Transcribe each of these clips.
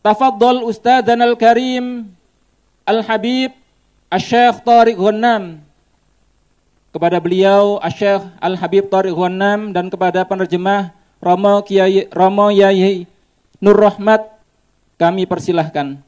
Tafaddal Ustadzana Al-Karim Al-Habib Asy-Syaikh Thariq Ghannam. Kepada beliau Asy-Syaikh Al-Habib Thariq Ghannam dan kepada penerjemah Romo Yai Nur Rahmat kami persilahkan.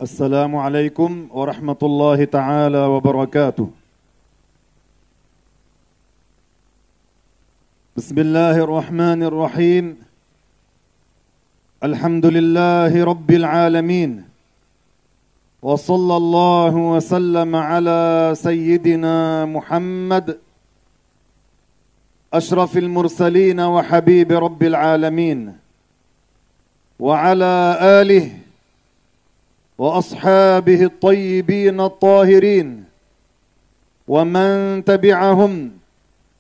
السلام عليكم ورحمة الله تعالى وبركاته. بسم الله الرحمن الرحيم. الحمد لله رب العالمين، وصلى الله وسلم على سيدنا محمد أشرف المرسلين وحبيب رب العالمين، وعلى آله وأصحابه الطيبين الطاهرين ومن تبعهم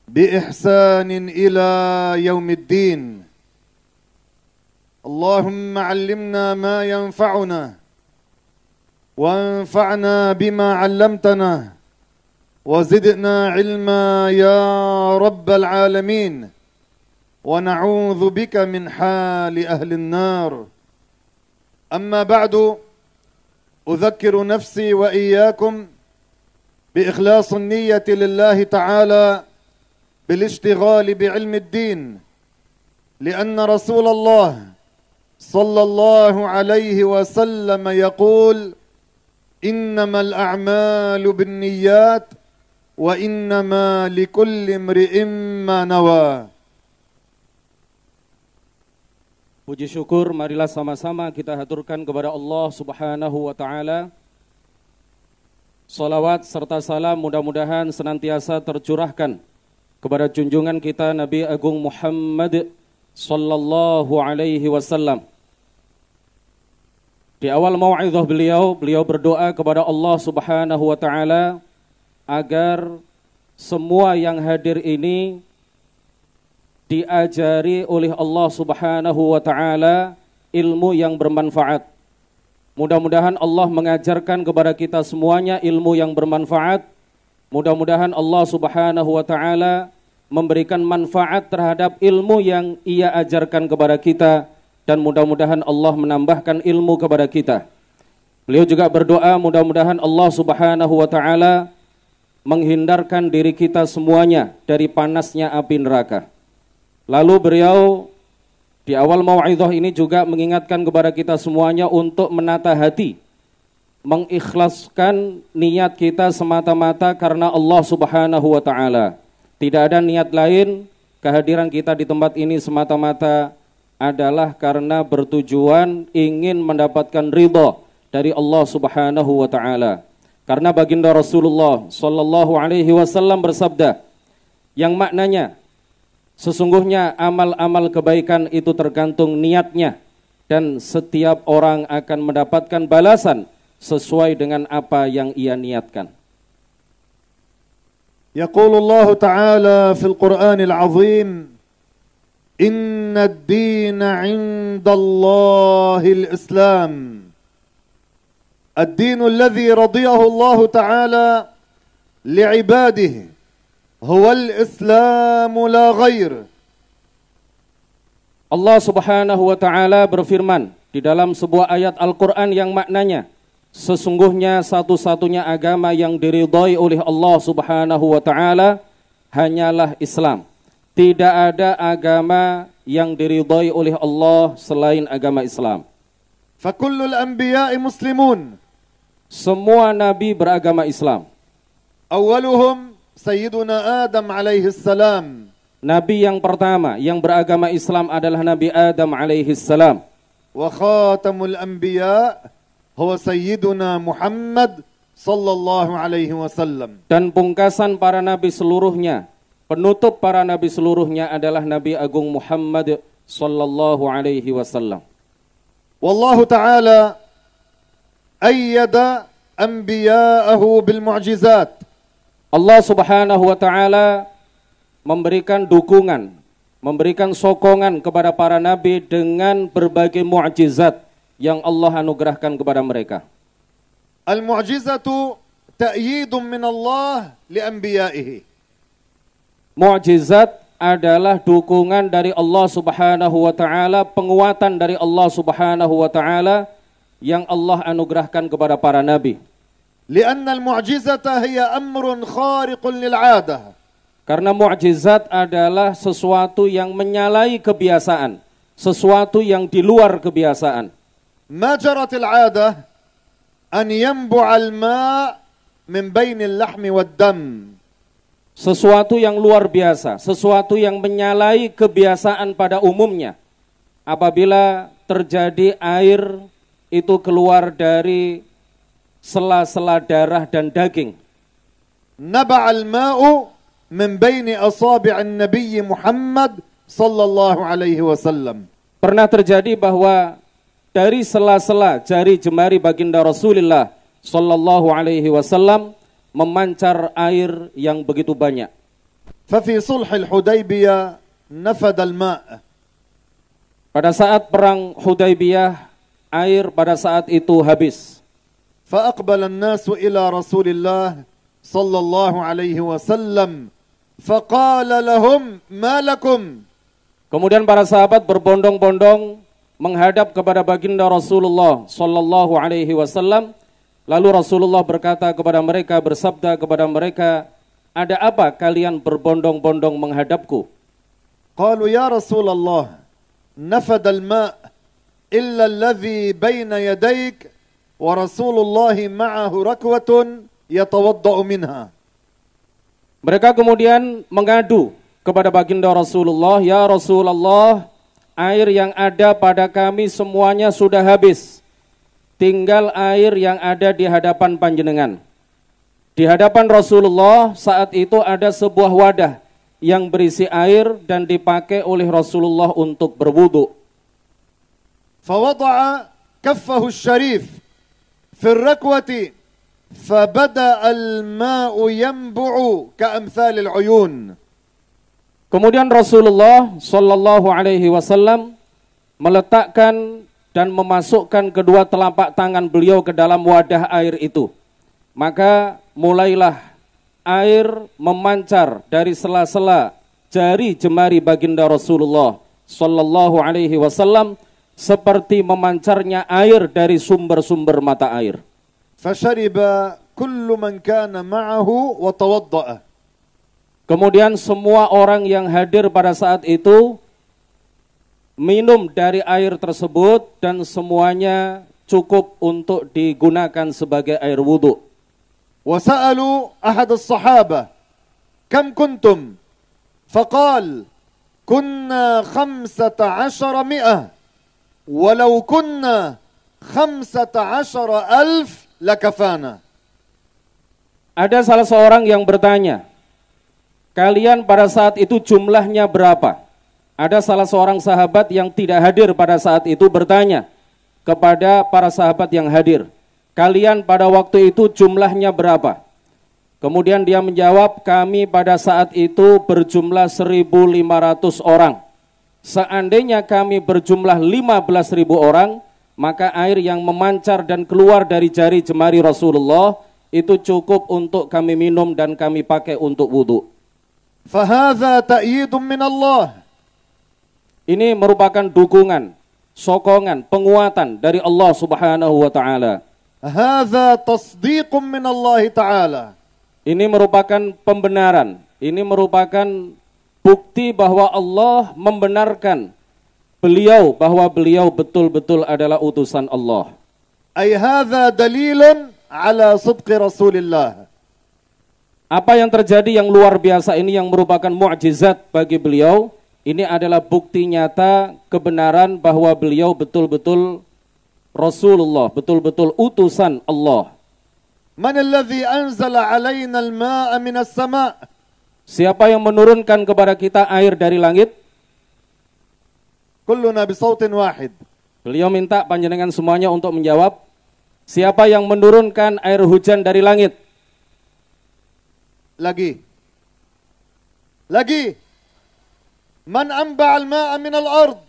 بإحسان إلى يوم الدين. اللهم علمنا ما ينفعنا وانفعنا بما علمتنا وزدنا علما يا رب العالمين، ونعوذ بك من حال أهل النار. أما بعد، أذكر نفسي وإياكم بإخلاص النية لله تعالى بالاشتغال بعلم الدين، لأن رسول الله صلى الله عليه وسلم يقول: إنما الأعمال بالنيات وإنما لكل امرئ ما نوى. Puji syukur marilah sama-sama kita haturkan kepada Allah Subhanahu wa taala. Salawat serta salam mudah-mudahan senantiasa tercurahkan kepada junjungan kita Nabi Agung Muhammad sallallahu alaihi wasallam. Di awal mau'izah beliau berdoa kepada Allah Subhanahu wa taala agar semua yang hadir ini diajari oleh Allah Subhanahu wa taala ilmu yang bermanfaat. Mudah-mudahan Allah mengajarkan kepada kita semuanya ilmu yang bermanfaat. Mudah-mudahan Allah Subhanahu wa taala memberikan manfaat terhadap ilmu yang Ia ajarkan kepada kita, dan mudah-mudahan Allah menambahkan ilmu kepada kita. Beliau juga berdoa mudah-mudahan Allah Subhanahu wa taala menghindarkan diri kita semuanya dari panasnya api neraka. Lalu beliau di awal mau'izah ini juga mengingatkan kepada kita semuanya untuk menata hati, mengikhlaskan niat kita semata-mata karena Allah Subhanahu wa taala. Tidak ada niat lain, kehadiran kita di tempat ini semata-mata adalah karena bertujuan ingin mendapatkan ridha dari Allah Subhanahu wa taala. Karena baginda Rasulullah sallallahu alaihi wasallam bersabda yang maknanya sesungguhnya amal-amal kebaikan itu tergantung niatnya, dan setiap orang akan mendapatkan balasan sesuai dengan apa yang ia niatkan. Yaqulullahu ta'ala fil Qur'anil azim, Inna ad-dina 'indallahil Islam. Ad-dinu alladhi radiyahu Allah ta'ala li'ibadihi huwal Islamu la ghair. Allah Subhanahu wa taala berfirman di dalam sebuah ayat Al-Qur'an yang maknanya sesungguhnya satu-satunya agama yang diridhai oleh Allah Subhanahu wa taala hanyalah Islam. Tidak ada agama yang diridhai oleh Allah selain agama Islam. Fakullul anbiya'i muslimun. Semua nabi beragama Islam. Awwaluhum Sayyiduna Adam alaihi salam. Nabi yang pertama yang beragama Islam adalah Nabi Adam alaihi salam. Wa khatamul anbiya huwa Sayyiduna Muhammad صلى الله عليه وسلم. Dan pungkasan para nabi seluruhnya, penutup para nabi seluruhnya adalah Nabi Agung Muhammad sallallahu alaihi wasallam. والله تعالى أيد أنبياءه بالمعجزات. Allah Subhanahu wa taala memberikan dukungan, memberikan sokongan kepada para nabi dengan berbagai mukjizat yang Allah anugerahkan kepada mereka. Al-mu'jizatu ta'yidun min Allah li'anbiya'ihi. Mukjizat adalah dukungan dari Allah Subhanahu wa taala, penguatan dari Allah Subhanahu wa taala yang Allah anugerahkan kepada para nabi. Li'anna al-mu'jizata hiya amrun khariqun lil'adah. Karena mukjizat adalah sesuatu yang menyalahi kebiasaan, sesuatu yang di luar kebiasaan. Ma jarat al-'adah an yanbu'a al-ma' min bain al-lahmi wad-dam. Sesuatu yang luar biasa, sesuatu yang menyalahi kebiasaan pada umumnya. Apabila terjadi air itu keluar dari sela-sela darah dan daging. Naba'al ma'u min baini asabi'an Nabi Muhammad sallallahu alaihi wasallam. Pernah terjadi bahwa dari sela-sela jari jemari baginda Rasulullah sallallahu alaihi wasallam memancar air yang begitu banyak. Fafi sulhil Hudaybiyah nafad al-ma'. Pada saat perang Hudaybiyah, air pada saat itu habis. فأقبل الناس إلى رسول الله صلى الله عليه وسلم فقال لهم ما لكم. Kemudian para sahabat berbondong-bondong menghadap kepada baginda Rasulullah sallallahu alaihi wasallam. Lalu Rasulullah berkata kepada mereka, bersabda kepada mereka, ada apa kalian berbondong-bondong menghadapku? قالوا يا رسول الله نفد الماء إلا الذي بين يديك ورسول الله معه ركوة يتوضأ منها. Mereka kemudian mengadu kepada baginda Rasulullah, ya Rasulullah, air yang ada pada kami semuanya sudah habis. Tinggal air yang ada di hadapan panjenengan. Di hadapan Rasulullah saat itu ada sebuah wadah yang berisi air dan dipakai oleh Rasulullah untuk berwudu. فوضع كفه الشريف في الركوة فبدأ الماء ينبع كأمثال العيون. Kemudian Rasulullah sallallahu alaihi wasallam meletakkan dan memasukkan kedua telapak tangan beliau ke dalam wadah air itu. Maka mulailah air memancar dari sela-sela jari jemari baginda Rasulullah sallallahu alaihi wasallam seperti memancarnya air dari sumber-sumber mata air. فشرب كل من كان معه وتوضأ. Kemudian semua orang yang hadir pada saat itu minum dari air tersebut dan semuanya cukup untuk digunakan sebagai air wudu. وسألوا أحد الصحابة كم كنتم؟ فقال كنا 1500 ولو كنا 15,000 لكفانا. Ada salah seorang yang bertanya, kalian pada saat itu jumlahnya berapa? Ada salah seorang sahabat yang tidak hadir pada saat itu bertanya kepada para sahabat yang hadir, kalian pada waktu itu jumlahnya berapa? Kemudian dia menjawab, kami pada saat itu berjumlah 1.500 orang. Seandainya kami berjumlah 15.000 orang, maka air yang memancar dan keluar dari jari jemari Rasulullah itu cukup untuk kami minum dan kami pakai untuk wudu. فهذا تأييد من الله. Ini merupakan dukungan, sokongan, penguatan dari Allah Subhanahu wa taala. هذا تصديق من الله تعالى. Ini merupakan pembenaran, ini merupakan bukti bahwa Allah membenarkan beliau, bahwa beliau betul-betul adalah utusan Allah. أي هذا دليل على صدق رسول الله. Apa yang terjadi yang luar biasa ini yang merupakan mukjizat bagi beliau, ini adalah bukti nyata kebenaran bahwa beliau betul-betul Rasulullah, betul-betul utusan Allah. من الذي أنزل علينا الماء من السماء؟ Siapa yang menurunkan kepada kita air dari langit? كلنا بصوت واحد. Beliau minta panjenengan semuanya untuk menjawab, siapa yang menurunkan air hujan dari langit? Lagi. Man anba' al-ma'a min al-ard?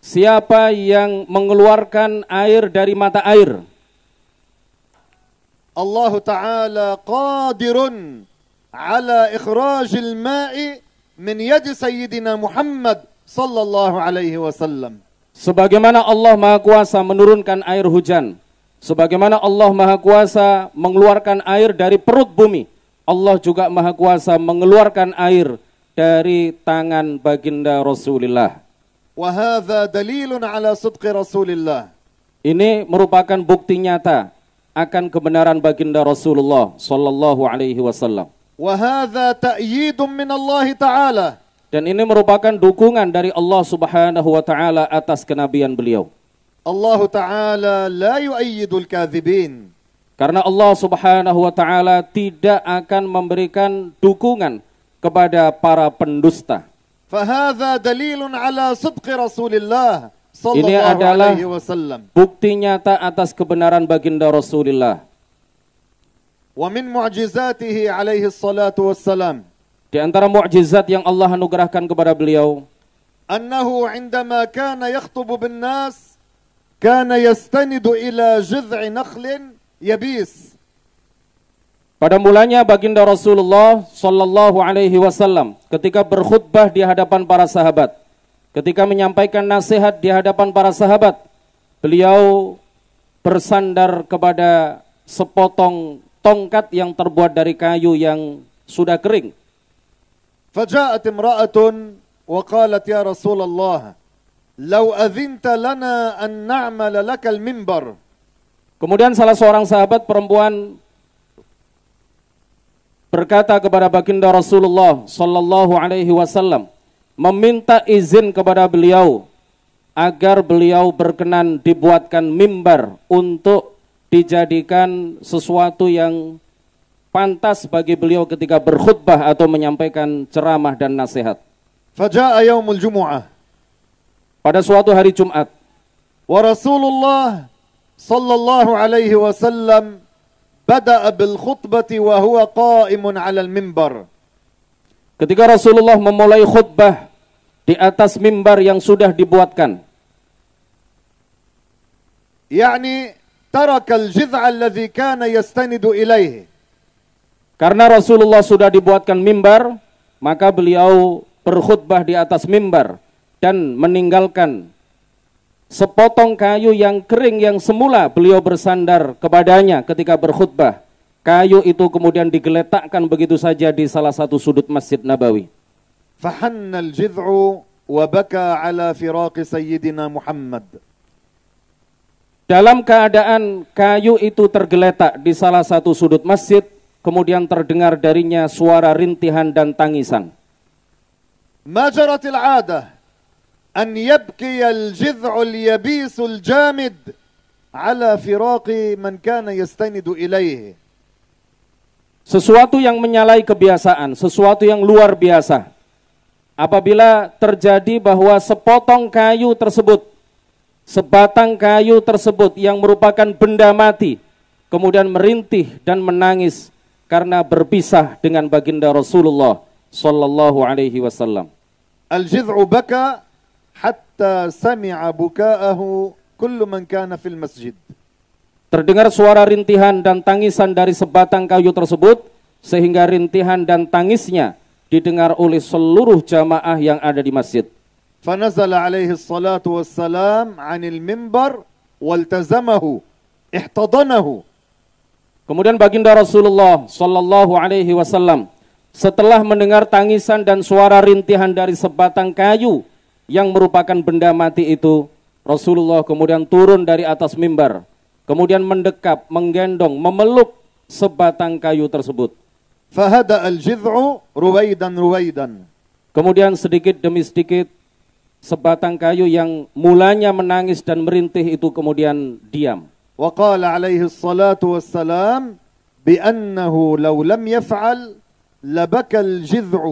Siapa yang mengeluarkan air dari mata air? Allah Ta'ala qadirun ala ikhraj al-ma'i min yadi Sayyidina Muhammad sallallahu alaihi wasallam. Sebagaimana Allah Maha Kuasa menurunkan air hujan, sebagaimana Allah Maha Kuasa mengeluarkan air dari perut bumi, Allah juga Maha Kuasa mengeluarkan air dari tangan baginda Rasulullah. Wa hadza dalilun ala sidqi Rasulillah. Ini merupakan bukti nyata akan kebenaran baginda Rasulullah sallallahu alaihi wasallam. Wa hadza ta'yidun min Allah Ta'ala. Dan ini merupakan dukungan dari Allah Subhanahu wa taala atas kenabian beliau. Allah Ta'ala la yu'ayyidul kadhibin. Karena Allah Subhanahu wa taala tidak akan memberikan dukungan kepada para pendusta. Fahadha dalilun ala sidqi Rasulillah Ini sallallahu adalah alaihi wasallam. bukti nyata atas kebenaran baginda Rasulullah. Wa min mu'jizatihi alaihi salatu wassalam. Di antara mukjizat yang Allah anugerahkan kepada beliau, annahu 'indama kana yakhutubu bin nas kana yastanidu ila jid'i nakhlin yabis. Pada mulanya baginda Rasulullah sallallahu alaihi wasallam ketika berkhutbah di hadapan para sahabat, ketika menyampaikan nasihat di hadapan para sahabat, beliau bersandar kepada sepotong tongkat yang terbuat dari kayu yang sudah kering. Faja'at imra'atun wa qalat ya Rasulullah, law adhinta lana an na'mala lakal mimbar. Kemudian salah seorang sahabat perempuan berkata kepada baginda Rasulullah sallallahu alaihi wasallam, meminta izin kepada beliau agar beliau berkenan dibuatkan mimbar untuk dijadikan sesuatu yang pantas bagi beliau ketika berkhutbah atau menyampaikan ceramah dan nasihat. Faja'a yaumul jumu'ah. Pada suatu hari Jumat, wa Rasulullah sallallahu alaihi wasallam bada'a bil khutbati wa huwa qa'imun 'alal mimbar. Ketika Rasulullah memulai khutbah di atas mimbar yang sudah dibuatkan, yani taraka al-jid'a alladhi kana yastanidu ilayhi. Karena Rasulullah sudah dibuatkan mimbar, maka beliau berkhutbah di atas mimbar dan meninggalkan sepotong kayu yang kering yang semula beliau bersandar kepadanya ketika berkhutbah. Kayu itu kemudian digeletakkan begitu saja di salah satu sudut Masjid Nabawi. Fahanna al-jid'u wa baka ala firaqi sayyidina Muhammad. Dalam keadaan kayu itu tergeletak di salah satu sudut masjid, kemudian terdengar darinya suara rintihan dan tangisan. Ma jarat al-'adah an yabki al-jid'u al-yabis al-jamid ala firaqi man kana yastanidu ilayhi. Sesuatu yang menyalahi kebiasaan, sesuatu yang luar biasa. Apabila terjadi bahwa sepotong kayu tersebut, sebatang kayu tersebut yang merupakan benda mati, kemudian merintih dan menangis karena berpisah dengan baginda Rasulullah sallallahu alaihi wasallam. Al-jid'u baka hatta sami'a buka'ahu kullu man kana fil masjid. Terdengar suara rintihan dan tangisan dari sebatang kayu tersebut, sehingga rintihan dan tangisnya didengar oleh seluruh jamaah yang ada di masjid. Fanazala alaihi salatu wassalam 'anil mimbar waltazamahu ihtadanahu. Kemudian baginda Rasulullah sallallahu alaihi wasallam setelah mendengar tangisan dan suara rintihan dari sebatang kayu yang merupakan benda mati itu, Rasulullah kemudian turun dari atas mimbar, kemudian mendekap, menggendong, memeluk sebatang kayu tersebut. Fahada al-jid'u ruwaidan ruwaidan. Kemudian sedikit demi sedikit sebatang kayu yang mulanya menangis dan merintih itu kemudian diam. Wa qala alaihi salatu wassalam, بأنه لو لم يفعل لبكى الجذع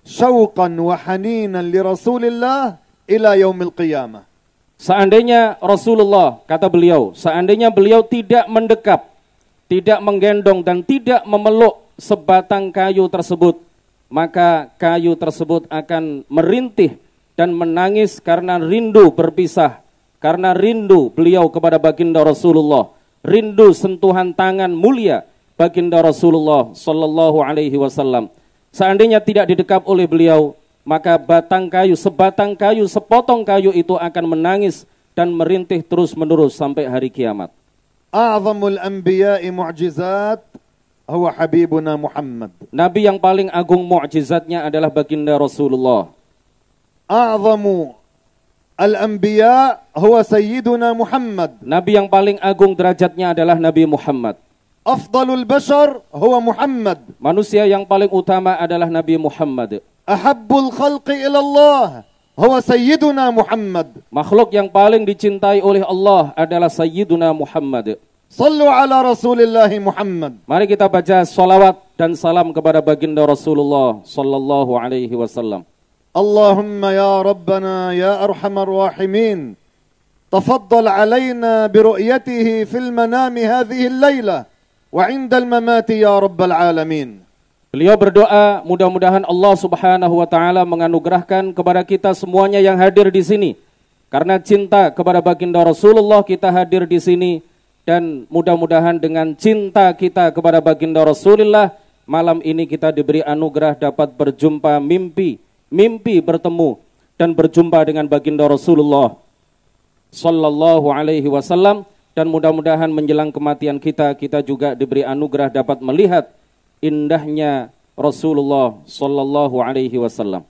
شوقا وحنينا لرسول الله إلى يوم القيامة. Seandainya Rasulullah, kata beliau, seandainya beliau tidak mendekap, tidak menggendong dan tidak memeluk sebatang kayu tersebut, maka kayu tersebut akan merintih dan menangis karena rindu berpisah, karena rindu beliau kepada baginda Rasulullah, rindu sentuhan tangan mulia baginda Rasulullah sallallahu alaihi wasallam. Seandainya tidak didekap oleh beliau, maka batang kayu, sebatang kayu, sepotong kayu itu akan menangis dan merintih terus-menerus sampai hari kiamat. A'zamul anbiya'i mu'jizat huwa habibuna Muhammad. Nabi yang paling agung mu'jizatnya adalah baginda Rasulullah. A'zamu al-anbiya' huwa sayyiduna Muhammad. Nabi yang paling agung derajatnya adalah Nabi Muhammad. Afdalul bashar huwa Muhammad. Manusia yang paling utama adalah Nabi Muhammad. Ahabbul khalqi ila Allah huwa sayyiduna Muhammad. Makhluk yang paling dicintai oleh Allah adalah Sayyiduna Muhammad. Sallu ala Rasulillah Muhammad. Mari kita baca salawat dan salam kepada baginda Rasulullah sallallahu alaihi wasallam. Allahumma ya Rabbana ya arhamar rahimin, tafaddal alaina biru'yatihi fil manami hadhihi al-laila wa 'inda al-mamati ya rabbal alamin. Beliau berdoa mudah-mudahan Allah Subhanahu wa taala menganugerahkan kepada kita semuanya yang hadir di sini. Karena cinta kepada baginda Rasulullah kita hadir di sini, dan mudah-mudahan dengan cinta kita kepada baginda Rasulullah malam ini kita diberi anugerah dapat berjumpa mimpi bertemu dan berjumpa dengan baginda Rasulullah sallallahu alaihi wasallam, dan mudah-mudahan menjelang kematian kita juga diberi anugerah dapat melihat indahnya Rasulullah sallallahu alaihi wasallam.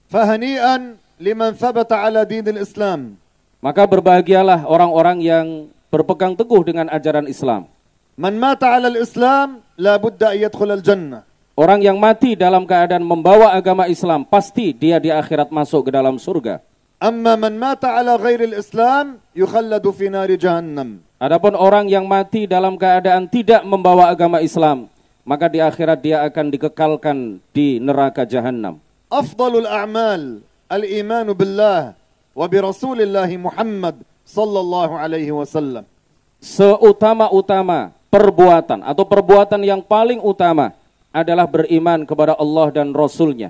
Fahani'an liman thabata ala dinil Islam. Maka berbahagialah orang-orang yang berpegang teguh dengan ajaran Islam. Man mata ala al-Islam la budda an yadkhul al-jannah. Orang yang mati dalam keadaan membawa agama Islam pasti dia di akhirat masuk ke dalam surga. Amma man mata ala ghairi al-Islam yukhalladu fi nari jahannam. Adapun orang yang mati dalam keadaan tidak membawa agama Islam, maka di akhirat dia akan dikekalkan di neraka jahanam. Afdalul a'mal al-iman billah wa bi Rasulillah Muhammad sallallahu alaihi wasallam. Seutama-utama perbuatan atau perbuatan yang paling utama adalah beriman kepada Allah dan Rasulnya.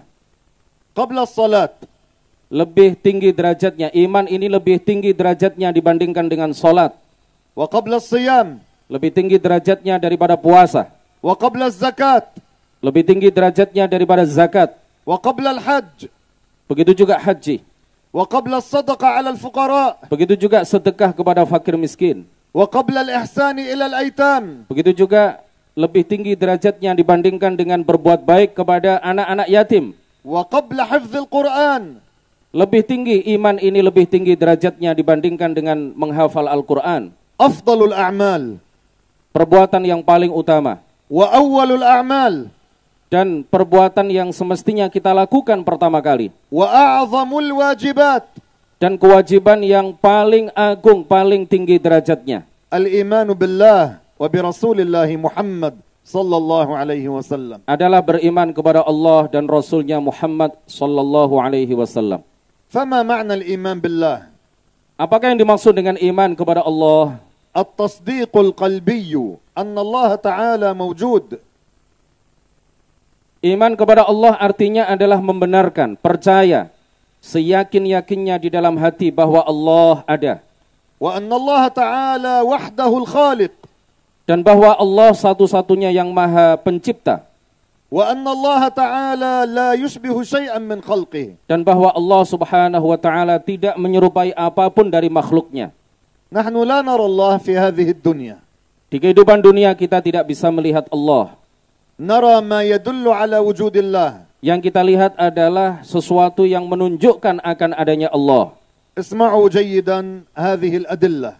Qabla salat, lebih tinggi derajatnya, iman ini lebih tinggi derajatnya dibandingkan dengan salat. Wa qabla siyam, lebih tinggi derajatnya daripada puasa. Wa qabla zakat, lebih tinggi derajatnya daripada zakat. Wa qabla al-hajj, begitu juga haji. Wa qabla as-sadaqah 'ala al-fuqara, begitu juga sedekah kepada fakir miskin. Wa qabla al-ihsani ila al-aitam, begitu juga lebih tinggi derajatnya dibandingkan dengan berbuat baik kepada anak-anak yatim. Wa qabla hifdzil Qur'an, lebih tinggi iman ini, lebih tinggi derajatnya dibandingkan dengan menghafal Al-Quran. Afdalul a'mal, perbuatan yang paling utama. Wa awwalul a'mal, dan perbuatan yang semestinya kita lakukan pertama kali. Wa a'zamul wajibat, dan kewajiban yang paling agung, paling tinggi derajatnya. Al-imanu billah wa bi Rasulillah Muhammad sallallahu alaihi wasallam, adalah beriman kepada Allah dan Rasulnya Muhammad sallallahu alaihi wasallam. Fama ma'na al-iman billah? Apakah yang dimaksud dengan iman kepada Allah? At-tasdiqul qalbiyyu anna Allah Ta'ala mawjud. Iman kepada Allah artinya adalah membenarkan, percaya, seyakin-yakinnya di dalam hati bahwa Allah ada. Wa anna Allah Ta'ala wahdahul khaliq, dan bahwa Allah satu-satunya yang maha pencipta. Wa anna Allah Ta'ala la yushbihu syai'an min khalqihi, dan bahwa Allah Subhanahu wa taala tidak menyerupai apapun dari makhluknya. Nahnu la nara Allah fi hadhihi ad-dunya. Di kehidupan dunia kita tidak bisa melihat Allah. Nara ma yadullu ala wujudillah. Yang kita lihat adalah sesuatu yang menunjukkan akan adanya Allah. Isma'u jayyidan hadhihi al-adillah.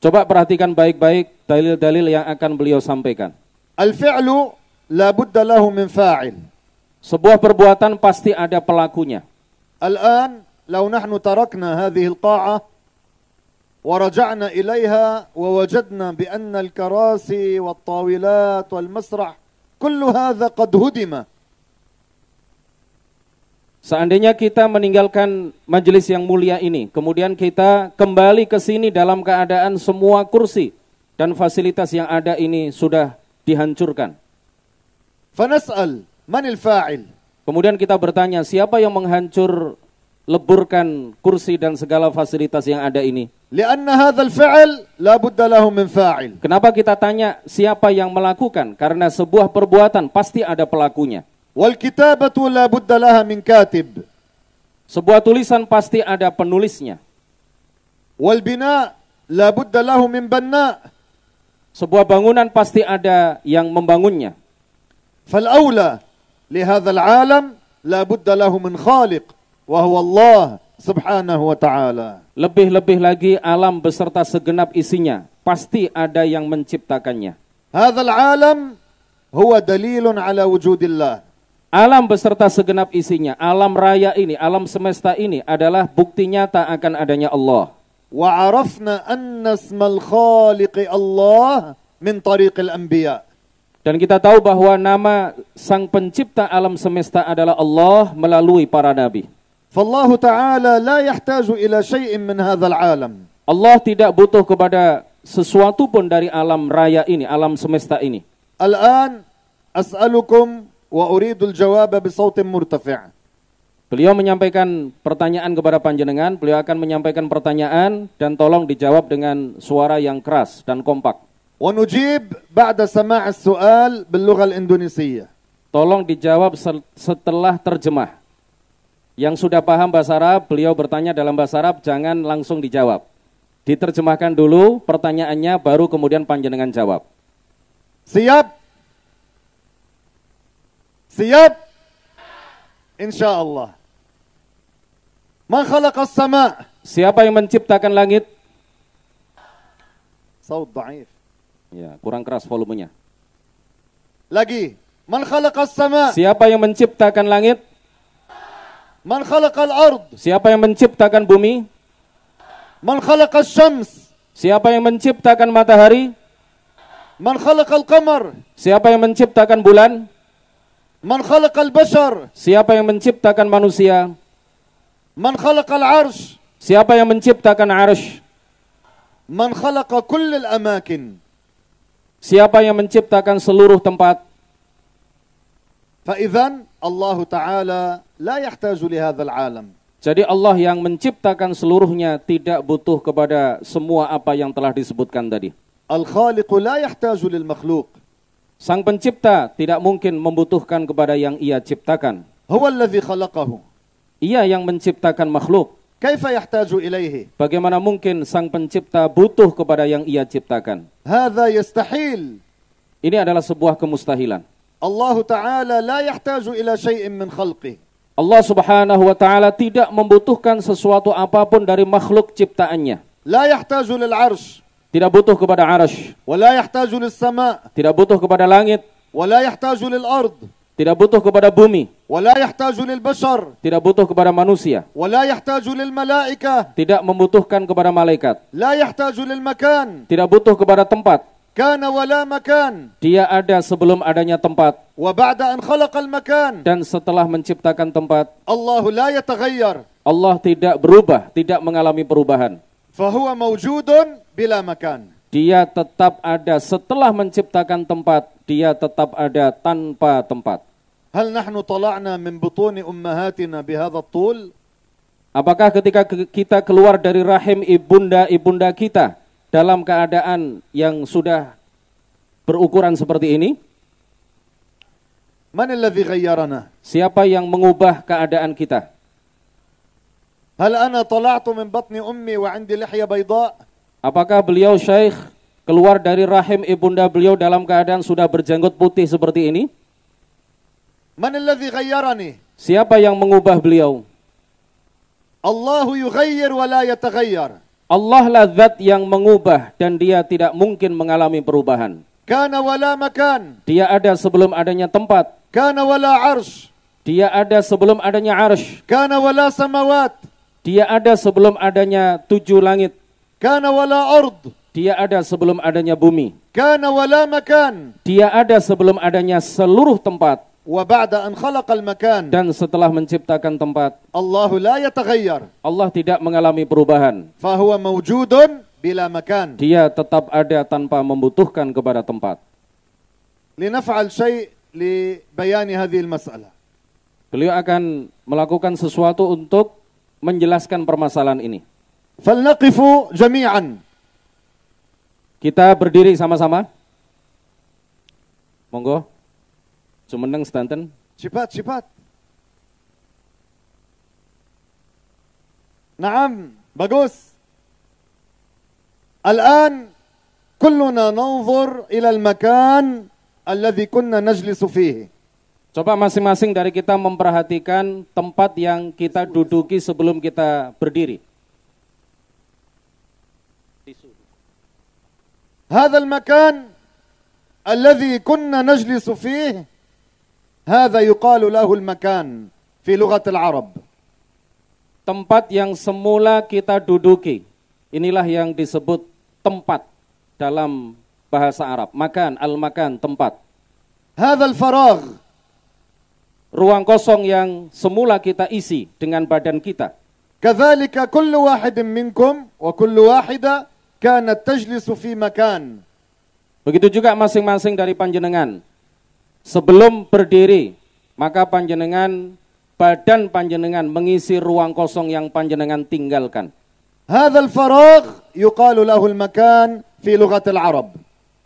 Coba perhatikan baik-baik dalil-dalil yang akan beliau sampaikan. Al-fi'lu la budda lahu min fa'il. Sebuah perbuatan pasti ada pelakunya. Al-an law nahnu tarakna hadhihi al-qa'ah ورجعنا إليها ووجدنا بأن الكراسي والطاولات والمسرح كل هذا قد هدم. Seandainya kita meninggalkan majelis yang mulia ini, kemudian kita kembali ke sini dalam keadaan semua kursi dan fasilitas yang ada ini sudah dihancurkan. فنسأل من الفاعل. Kemudian kita bertanya, siapa yang menghancur leburkan kursi dan segala fasilitas yang ada ini? لأن هذا الفعل لا بد له من فاعل. Kenapa kita tanya siapa yang melakukan? Karena sebuah perbuatan pasti ada pelakunya. والكتابة لا بد لها من كاتب. Sebuah tulisan pasti ada penulisnya. والبناء لا بد له من بناء. Sebuah bangunan pasti ada yang membangunnya. فالأولى لهذا العالم لا بد له من خالق وهو الله سبحانه وتعالى. Lebih-lebih lagi alam beserta segenap isinya pasti ada yang menciptakannya. هذا العالم هو دليل على وجود الله. Alam beserta segenap isinya, alam raya ini, alam semesta ini adalah bukti nyata akan adanya Allah. وعرفنا أن اسم الخالق الله من طريق الأنبياء. Dan kita tahu bahwa nama sang pencipta alam semesta adalah Allah melalui para nabi. فالله تعالى لا يحتاج إلى شيء من هذا العالم. Allah tidak butuh kepada sesuatu pun dari alam raya ini, alam semesta ini. الآن أسألكم وأريد الجواب بصوت مرتفع. Beliau menyampaikan pertanyaan kepada panjenengan, beliau akan menyampaikan pertanyaan dan tolong dijawab dengan suara yang keras dan kompak. ونجيب بعد سماع السؤال باللغة الإندونيسية. Tolong dijawab setelah terjemah. Yang sudah paham bahasa Arab, beliau bertanya dalam bahasa Arab, jangan langsung dijawab. Diterjemahkan dulu pertanyaannya, baru kemudian panjenengan jawab. Siap? Siap? Insyaallah. Man khalaqas sama'? Siapa yang menciptakan langit? Saut dhaif. Ya, kurang keras volumenya. Lagi. Man khalaqas sama'? Siapa yang menciptakan langit? Man khalaqal ard? Siapa yang menciptakan bumi? Man khalaqas syams? Siapa yang menciptakan matahari? Man khalaqal qamar? Siapa yang menciptakan bulan? Man khalaqal bashar? Siapa yang menciptakan manusia? Man khalaqal arsh? Siapa yang menciptakan arsy? Man khalaqa kullal amakin? Siapa yang menciptakan seluruh tempat? فإذن الله تعالى لا يحتاج لهذا العالم. Jadi Allah yang menciptakan seluruhnya tidak butuh kepada semua apa yang telah disebutkan tadi. الخالق لا يحتاج للمخلوق. Sang pencipta tidak mungkin membutuhkan kepada yang ia ciptakan. هو الذي خلقه. Ia yang menciptakan makhluk. كيف يحتاج إليه؟ Bagaimana mungkin sang pencipta butuh kepada yang ia ciptakan? هذا يستحيل. Ini adalah sebuah kemustahilan. الله تعالى لا يحتاج إلى شيء من خلقه. Allah Subhanahu wa taala tidak membutuhkan sesuatu apapun dari makhluk ciptaannya. لا يحتاج للعرش. Tidak butuh kepada arsy, ولا يحتاج للسماء. tidak butuh kepada langit, ولا يحتاج للأرض. tidak butuh kepada bumi, ولا يحتاج للبشر. tidak butuh kepada manusia, ولا يحتاج للملائكة. tidak membutuhkan kepada malaikat, لا يحتاج للمكان. tidak butuh kepada tempat. كان ولا مكان. Dia ada sebelum adanya tempat, وبعد أن خلق المكان dan setelah menciptakan tempat, الله لا يتغير. Allah tidak berubah, tidak mengalami perubahan. فهو موجود بلا مكان. Dia tetap ada setelah menciptakan tempat, dia tetap ada tanpa tempat. هل نحن طلعنا من بطون أمهاتنا بهذا الطول؟ Apakah ketika kita keluar dari rahim ibunda kita dalam keadaan yang sudah berukuran seperti ini? من الذي غيرنا؟ Siapa yang mengubah keadaan kita? هل أنا طلعت من بطن أمي وعندي لحية بيضاء؟ Apakah beliau Syekh keluar dari rahim ibunda beliau dalam keadaan sudah berjanggut putih seperti ini? من الذي غيرني؟ Siapa yang mengubah beliau? الله يغير ولا يتغير. Allah lah zat yang mengubah dan dia tidak mungkin mengalami perubahan. كان ولا مكان. Dia ada sebelum adanya tempat. كان ولا عرش. Dia ada sebelum adanya arsy. كان ولا سماوات. Dia ada sebelum adanya 7 langit. كان ولا أرض Dia ada sebelum adanya bumi. كان ولا مكان Dia ada sebelum adanya seluruh tempat. وبعد أن خلق المكان Dan setelah menciptakan tempat, الله لا يتغير Allah tidak mengalami perubahan. فهو موجود بلا مكان. Dia tetap ada tanpa membutuhkan kepada tempat. لنفعل شيء لبيان هذه المسألة. Beliau akan melakukan sesuatu untuk menjelaskan permasalahan ini. فلنقف جميعا. Kita berdiri sama-sama. Monggo. Sumendeng sedanten. cepat. نعم bagus. الآن كلنا ننظر إلى المكان الذي كنا نجلس فيه. Coba masing-masing dari kita memperhatikan tempat yang kita duduki sebelum kita berdiri. هذا المكان الذي كنا نجلس فيه هذا يقال له المكان في لغة العرب. Tempat yang semula kita duduki, inilah yang disebut tempat dalam bahasa Arab. Makan, al-makan, tempat. هذا الفراغ. Ruang kosong yang semula kita isi dengan badan kita. كذلك كل واحد منكم وكل واحدة كانت تجلس في مكان. Begitu juga masing-masing dari panjenengan. Sebelum berdiri, maka badan panjenengan mengisi ruang kosong yang panjenengan tinggalkan. هذا الفراغ يقال له المكان في لغة العرب.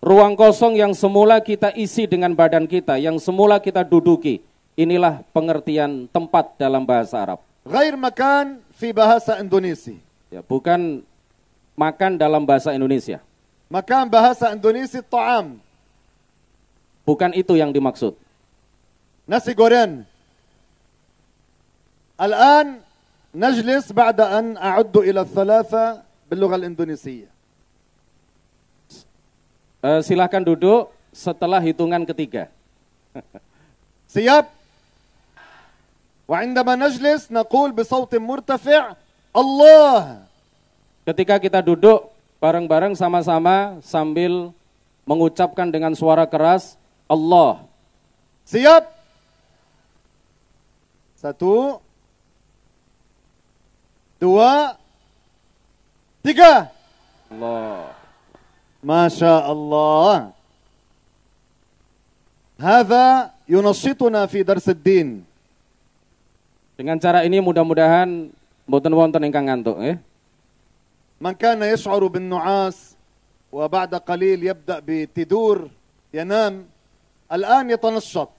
Ruang kosong yang semula kita isi dengan badan kita, yang semula kita duduki, inilah pengertian tempat dalam bahasa Arab. غير مكان في bahasa Indonesia. Ya, bukan makan dalam bahasa Indonesia. مكان bahasa Indonesia الطعام. Bukan itu yang dimaksud. nasi goreng. الآن نجلس بعد أن أعد إلى الثلاثة باللغة الإندونيسية. Silakan duduk setelah hitungan ketiga. siap. وعندما نجلس نقول بصوت مرتفع الله. Ketika kita duduk bareng-bareng sama-sama sambil mengucapkan dengan suara keras Allah. siap. 1, 2, 3. Allah. Masya Allah. Hadza yunashituna fi dars ad-din. Dengan cara ini mudah-mudahan mboten wonten ingkang ngantuk nggih. Man kana yash'uru bin nu'as wa ba'da qalil yabda bi tidur yanam al'an yatanashshat.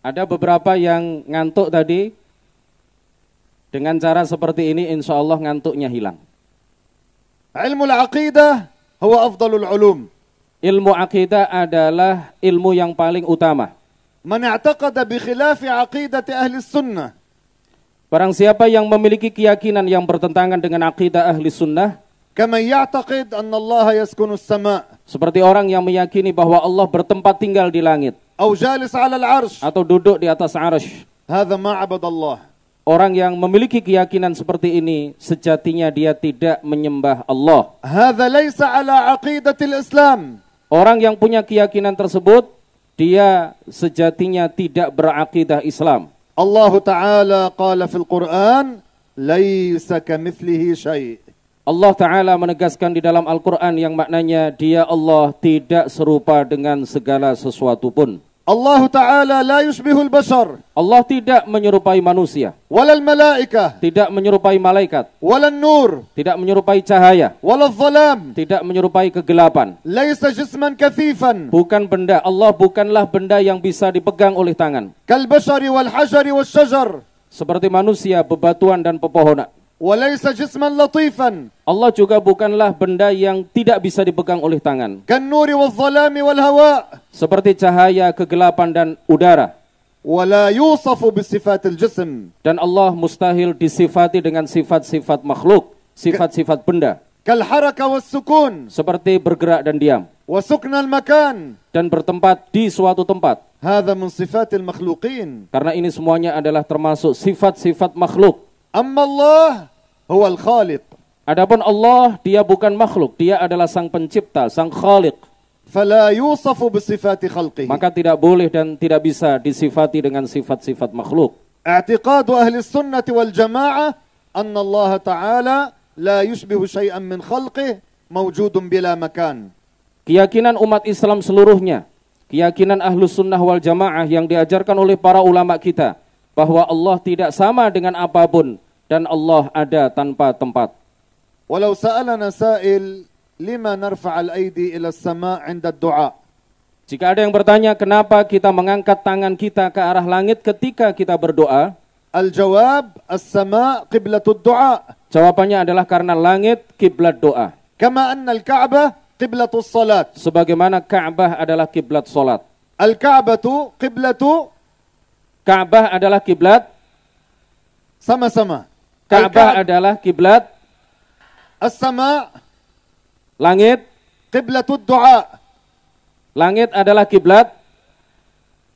Ada beberapa yang ngantuk tadi. Dengan cara seperti ini insyaallah ngantuknya hilang. Ilmu al-aqidah huwa afdalul ulum. Ilmu akidah adalah ilmu yang paling utama. Man i'taqada bi khilafi aqidati ahli sunnah. Barang siapa yang memiliki keyakinan yang bertentangan dengan akidah ahli sunnah, kama ya'taqid anna Allah yaskunu as-sama'. Seperti orang yang meyakini bahwa Allah bertempat tinggal di langit. Aw jalis 'ala al-'arsy. Atau duduk di atas arsy. Hadza ma 'abada Allah. Orang yang memiliki keyakinan seperti ini sejatinya dia tidak menyembah Allah. Hadza laysa 'ala 'aqidatil Islam. Orang yang punya keyakinan tersebut dia sejatinya tidak berakidah Islam. Allah Ta'ala qala fil Qur'an laysa kamitslihi syai'. Allah Ta'ala menegaskan di dalam Al-Quran yang maknanya dia Allah tidak serupa dengan segala sesuatu pun. Allah Ta'ala la yushbihul bashar. Allah tidak menyerupai manusia. Walal malaikah. Tidak menyerupai malaikat. Walal nur. Tidak menyerupai cahaya. Walal zalam. Tidak menyerupai kegelapan. Laysa jisman kathifan. Bukan benda. Allah bukanlah benda yang bisa dipegang oleh tangan. Kal bashari wal hajari wal syajar. Seperti manusia, bebatuan dan pepohonan. Walaysa jisman latifan. Allah juga bukanlah benda yang tidak bisa dipegang oleh tangan. Kan nuri wal zalami wal hawa. Seperti cahaya, kegelapan dan udara. Wala yusafu bisifatil jism. Dan Allah mustahil disifati dengan sifat-sifat makhluk, sifat-sifat benda. Kal haraka was sukun. Seperti bergerak dan diam. Wa suknal makan. Dan bertempat di suatu tempat. Hadza min sifatil makhluqin. Karena ini semuanya adalah termasuk sifat-sifat makhluk. Amma Allah huwal khaliq. Adapun Allah, dia bukan makhluk, dia adalah sang pencipta, sang khaliq. فلا يوصف بصفات خلقه. Maka tidak boleh dan tidak bisa disifati dengan sifat-sifat makhluk. اعتقاد أهل السنة والجماعة أن الله تعالى لا يشبه شيئا من خلقه موجود بلا مكان. Keyakinan umat Islam seluruhnya, keyakinan Ahlus Sunnah wal Jamaah yang diajarkan oleh para ulama kita, bahwa Allah tidak sama dengan apapun dan Allah ada tanpa tempat. ولو سألنا سائل لما نرفع الأيدي إلى السماء عند الدعاء. Jika ada yang bertanya kenapa kita mengangkat tangan kita ke arah langit ketika kita berdoa, الجواب السماء قبلة الدعاء. jawabannya adalah karena langit kiblat doa. كما أن الكعبة قبلة الصلاة. Sebagaimana Ka'bah adalah kiblat salat. الكعبة قبلة. Ka'bah adalah kiblat. sama-sama. Ka'bah adalah kiblat. السماء. Langit. قبلة الدعاء. Langit adalah kiblat.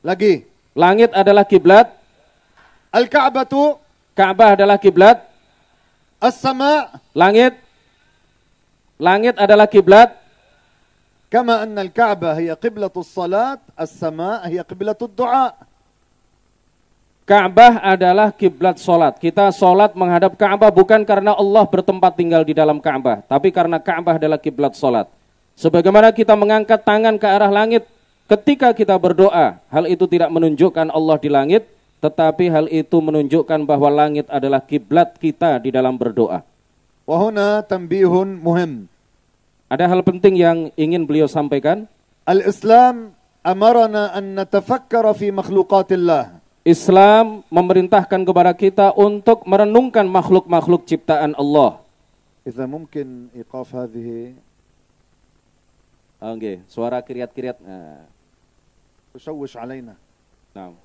Lagi. Langit adalah kiblat. Al-Ka'batu. Ka'bah adalah kiblat. As-sama'. Langit. Langit adalah kiblat. Kama anna al-Ka'bah hiya qiblatus salat, as-sama' hiya qiblatud du'a. Ka'bah adalah kiblat solat. Kita solat menghadap Ka'bah bukan karena Allah bertempat tinggal di dalam Ka'bah, tapi karena Ka'bah adalah kiblat solat. Sebagaimana kita mengangkat tangan ke arah langit ketika kita berdoa, hal itu tidak menunjukkan Allah di langit, tetapi hal itu menunjukkan bahwa langit adalah kiblat kita di dalam berdoa. Wa huna tanbihun muhim. Ada hal penting yang ingin beliau sampaikan. Al-Islam amarana an natafakkara fi makhluqatillah. Islam memerintahkan kepada kita untuk merenungkan makhluk-makhluk ciptaan Allah. Idza mungkin iqaf hadhihi. Oke, suara kiriat-kiriat. Tushawwish alaina. Naam.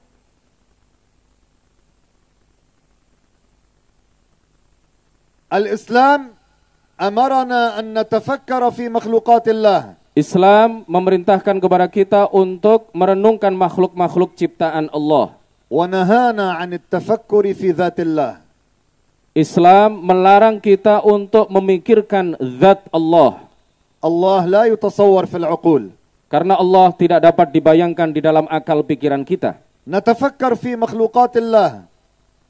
Al-Islam amarana an natafakkara fi makhluqatillah. Islam memerintahkan kepada kita untuk merenungkan makhluk-makhluk ciptaan Allah. Wa nahana 'an at-tafakkuri fi dzatillah. Islam melarang kita untuk memikirkan zat Allah. Allah la yutasawwar fil 'uqul. Karena Allah tidak dapat dibayangkan di dalam akal pikiran kita. Natafakkar fi makhluqatillah.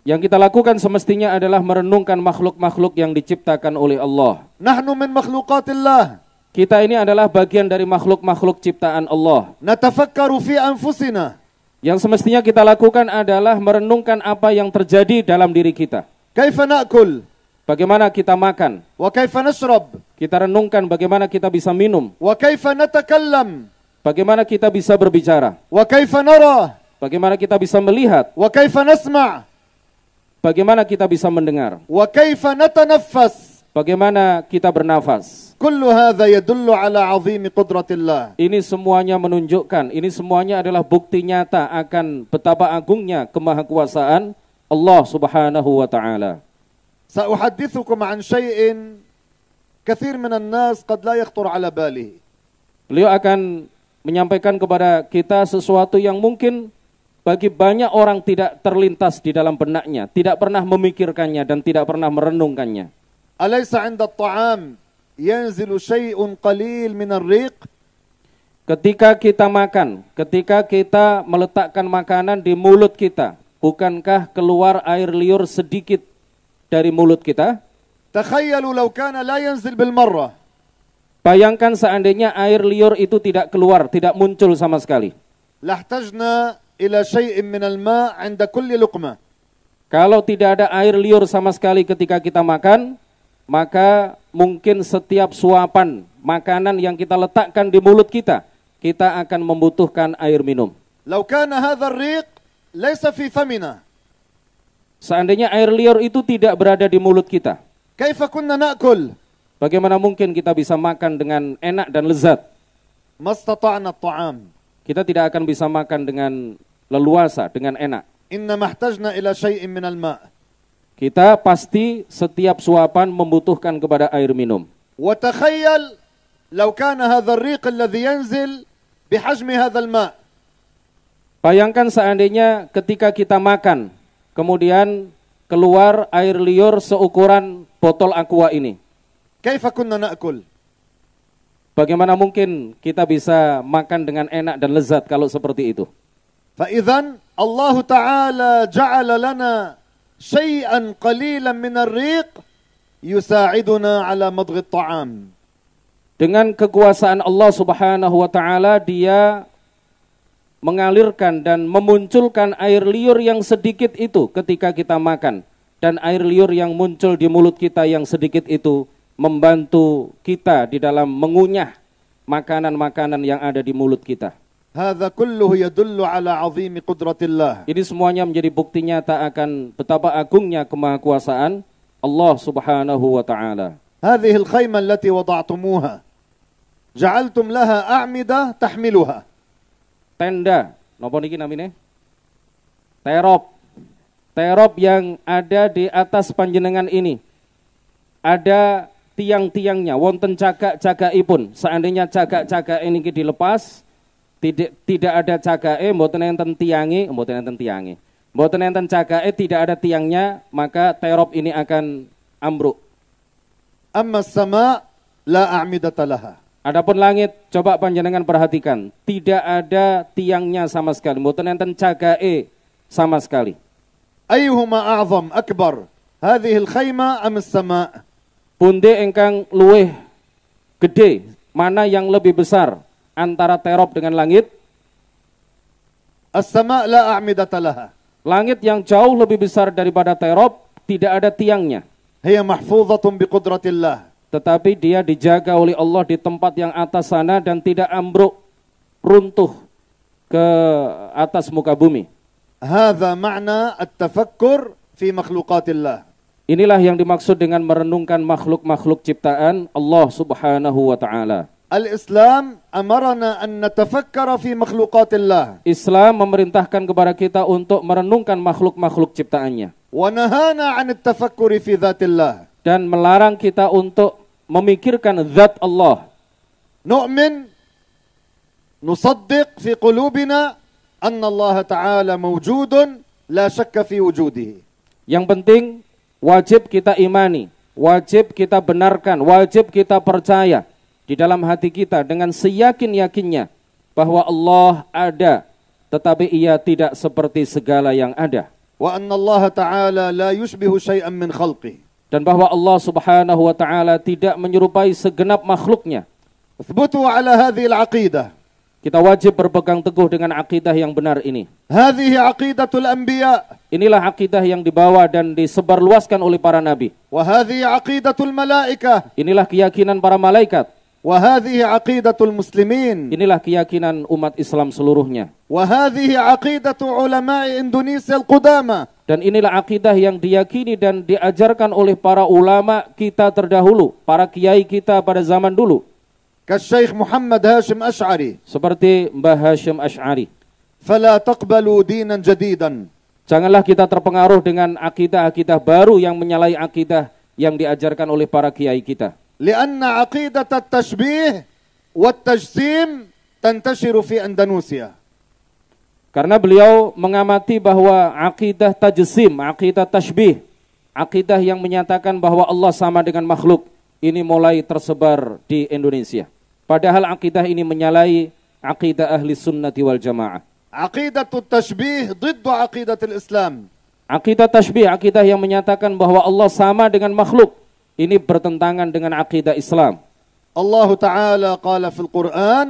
Yang kita lakukan semestinya adalah merenungkan makhluk-makhluk yang diciptakan oleh Allah. Nahnu min makhluqatillah. Kita ini adalah bagian dari makhluk-makhluk ciptaan Allah. Natafakkaru fi anfusina. Yang semestinya kita lakukan adalah merenungkan apa yang terjadi dalam diri kita. Kaifa na'kul? Bagaimana kita makan? Wa kaifa nashrab? Kita renungkan bagaimana kita bisa minum. Wa kaifa natakallam? Bagaimana kita bisa berbicara. Wa kaifa nara? Bagaimana kita bisa melihat. Wa kaifa nasma'? Bagaimana kita bisa mendengar. Wa kaifa natanaffas? Bagaimana kita bernafas. Kullu hadha yadullu ala 'azimi qudratillah. Ini semuanya menunjukkan, ini semuanya adalah bukti nyata akan betapa agungnya kemahakuasaan Allah Subhanahu wa taala. Sa'uhaddithukum 'an syai'in katsir minan nas qad la yakhthur 'ala balihi. Beliau akan menyampaikan kepada kita sesuatu yang mungkin bagi banyak orang tidak terlintas di dalam benaknya, tidak pernah memikirkannya dan tidak pernah merenungkannya. Alaysa 'inda at-ta'am yanzilu syai'un qalil min ar-riq? Ketika kita makan, ketika kita meletakkan makanan di mulut kita, bukankah keluar air liur sedikit dari mulut kita? Takhayyalu law kana la yanzil bil marrah. Bayangkan seandainya air liur itu tidak keluar, tidak muncul sama sekali. Lahtajna ila syai'in min al-ma' 'inda kulli luqmah. Kalau tidak ada air liur sama sekali ketika kita makan, maka mungkin setiap suapan makanan yang kita letakkan di mulut kita, kita akan membutuhkan air minum. Law kana hadha ar-riq laysa fi famina. Seandainya air liur itu tidak berada di mulut kita, Kaifa kunna na'kul? bagaimana mungkin kita bisa makan dengan enak dan lezat? Mastata'na at-ta'am. Kita tidak akan bisa makan dengan leluasa, dengan enak. Inna mahtajna ila syai'in min al-ma'. Kita pasti setiap suapan membutuhkan kepada air minum. Wa takhayyal law kana hadha ar-riq alladhi yanzil bihajmi hadha al-ma'. Bayangkan seandainya ketika kita makan, kemudian keluar air liur seukuran botol aqua ini. كيف كنا نأكل؟ Bagaimana mungkin kita bisa makan dengan enak dan lezat kalau seperti itu? فإذن الله تعالى جعل لنا شيئا قليلا من الريق يساعدنا على مضغ الطعام. Dengan kekuasaan Allah Subhanahu wa taala, Dia mengalirkan dan memunculkan air liur yang sedikit itu ketika kita makan, dan air liur yang muncul di mulut kita yang sedikit itu membantu kita di dalam mengunyah makanan-makanan yang ada di mulut kita. هذا كله يدل على عظيم قدرة الله. Ini semuanya menjadi bukti nyata akan betapa agungnya kemahakuasaan Allah Subhanahu wa taala. هذه الخيمة التي وضعتموها جعلتم لها أعمدة تحملها. Tenda, napa niki namine? Terop. Terop yang ada di atas panjenengan ini. Ada tiang-tiangnya, wonten cagak-cagakipun. Seandainya cagak-cagak ini dilepas, tidak ada cagake, mboten enten tiange, mboten enten cagake, tidak ada tiangnya, maka terop ini akan ambruk. أما السماء لا أعمدة لها. Adapun langit, coba panjenengan perhatikan, tidak ada tiangnya sama sekali, mboten enten cagake sama sekali. أيهما أعظم أكبر هذه الخيمة أم السماء؟ Pundi engkang luweh gede, mana yang lebih besar antara terop dengan langit? السماء لا أعمدة لها. Langit yang jauh lebih besar daripada terop, tidak ada tiangnya. هي محفوظة بقدرة الله. Tetapi dia dijaga oleh Allah di tempat yang atas sana dan tidak ambruk, runtuh ke atas muka bumi. هذا معنى التفكر في مخلوقات الله. Inilah yang dimaksud dengan merenungkan makhluk-makhluk ciptaan Allah Subhanahu wa taala. الإسلام أمرنا أن نتفكر في مخلوقات الله. Islam memerintahkan kepada kita untuk merenungkan makhluk-makhluk ciptaannya. ونهانا عن التفكر في ذات الله. Dan melarang kita untuk memikirkan zat Allah. نؤمن نصدق في قلوبنا أن الله تعالى موجود لا شك في وجوده. Yang penting wajib kita imani, wajib kita benarkan, wajib kita percaya di dalam hati kita dengan seyakin-yakinnya bahwa Allah ada, tetapi Ia tidak seperti segala yang ada. وأن الله تعالى لا يشبه شيئا من خلقه. Dan bahwa Allah Subhanahu wa taala tidak menyerupai segenap makhluknya. اثبتوا على هذه العقيدة. Kita wajib berpegang teguh dengan akidah yang benar ini. هذه عقيدة الأنبياء. Inilah akidah yang dibawa dan disebarluaskan oleh para nabi. وهذه عقيدة الملائكة. Inilah keyakinan para malaikat. وهذه عقيدة المسلمين. Inilah keyakinan umat Islam seluruhnya. وهذه عقيدة علماء إندونيسيا القدامى. Dan inilah akidah yang diyakini dan diajarkan oleh para ulama kita terdahulu, para kiai kita pada zaman dulu. كالشيخ محمد هاشم أشعري. Seperti Mbah Hashim Asy'ari. فلا تقبلوا دينا جديدا. Janganlah kita terpengaruh dengan akidah-akidah baru yang menyalahi akidah yang diajarkan oleh para kiai kita. لأن عقيدة التشبيه والتجسيم تنتشر في أندونيسيا. Karena beliau mengamati bahwa akidah tajsim, akidah tashbih, akidah yang menyatakan bahwa Allah sama dengan makhluk, ini mulai tersebar di Indonesia. Padahal akidah ini menyalahi akidah ahli sunnati wal jamaah. عقيدة التشبيه ضد عقيدة الإسلام. Akidah tashbih, akidah yang menyatakan bahwa Allah sama dengan makhluk, ini bertentangan dengan akidah Islam. الله تعالى قال في القرآن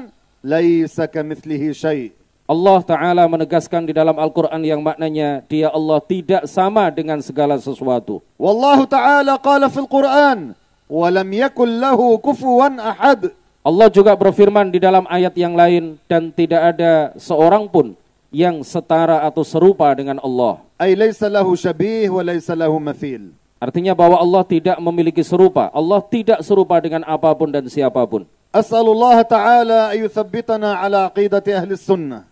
ليس كمثله شيء. Allah Ta'ala menegaskan di dalam Al-Quran yang maknanya Dia Allah tidak sama dengan segala sesuatu. والله تعالى قال في القرآن ولم يكن له كفوا أحد. Allah juga berfirman di dalam ayat yang lain, dan tidak ada seorang pun yang setara atau serupa dengan Allah. أي ليس له شبيه وليس له مثيل. Artinya bahwa Allah tidak memiliki serupa. Allah tidak serupa dengan apapun dan siapapun. أسأل الله تعالى أن يثبتنا على عقيدة أهل السنة.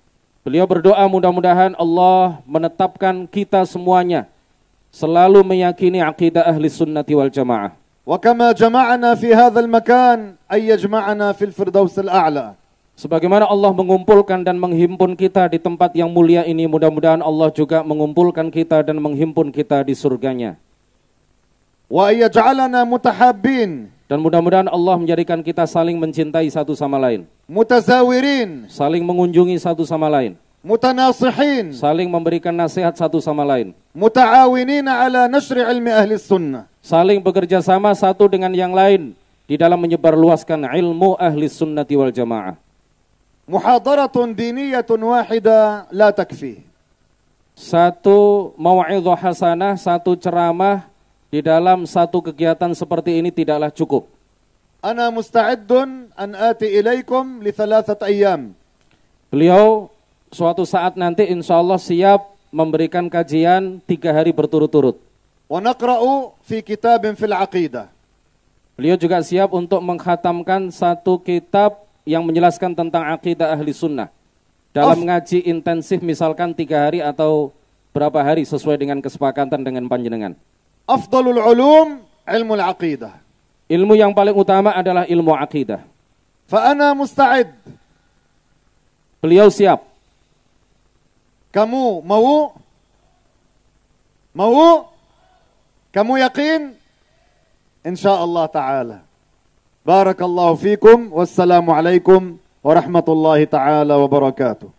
Beliau berdoa mudah-mudahan Allah menetapkan kita semuanya selalu meyakini akidah ahli sunnati wal jamaah. وكما جمعنا في هذا المكان أن يجمعنا في الفردوس الأعلى. Sebagaimana Allah mengumpulkan dan menghimpun kita di tempat yang mulia ini, mudah-mudahan Allah juga mengumpulkan kita dan menghimpun kita di surganya. وأن يجعلنا متحابين Dan mudah-mudahan Allah menjadikan kita saling mencintai satu sama lain, متزاورين saling mengunjungi satu sama lain, متناصحين saling memberikan nasihat satu sama lain, متعاونين على نشر علم أهل السنة saling bekerja sama satu dengan yang lain di dalam menyebarluaskan ilmu ahli sunnati wal jamaah. محاضرة دينية واحدة لا تكفي. Satu mau'idhah hasanah, satu ceramah di dalam satu kegiatan seperti ini tidaklah cukup. أنا مستعد أن آتي إليكم ل3 أيام. Beliau suatu saat nanti insya Allah siap memberikan kajian 3 hari berturut-turut. ونقرأ في كتاب في العقيدة. Beliau juga siap untuk mengkhatamkan satu kitab yang menjelaskan tentang akidah ahli sunnah. Dalam ngaji intensif misalkan 3 hari atau berapa hari sesuai dengan kesepakatan dengan panjenengan. أفضل العلوم علم العقيدة. Ilmu yang paling utama adalah ilmu akidah. فأنا مستعد. Beliau siap. Kamu mau? Kamu yakin? Insyaallah ta'ala. Barakallahu fikum. Wassalamu alaikum warahmatullahi ta'ala wabarakatuh.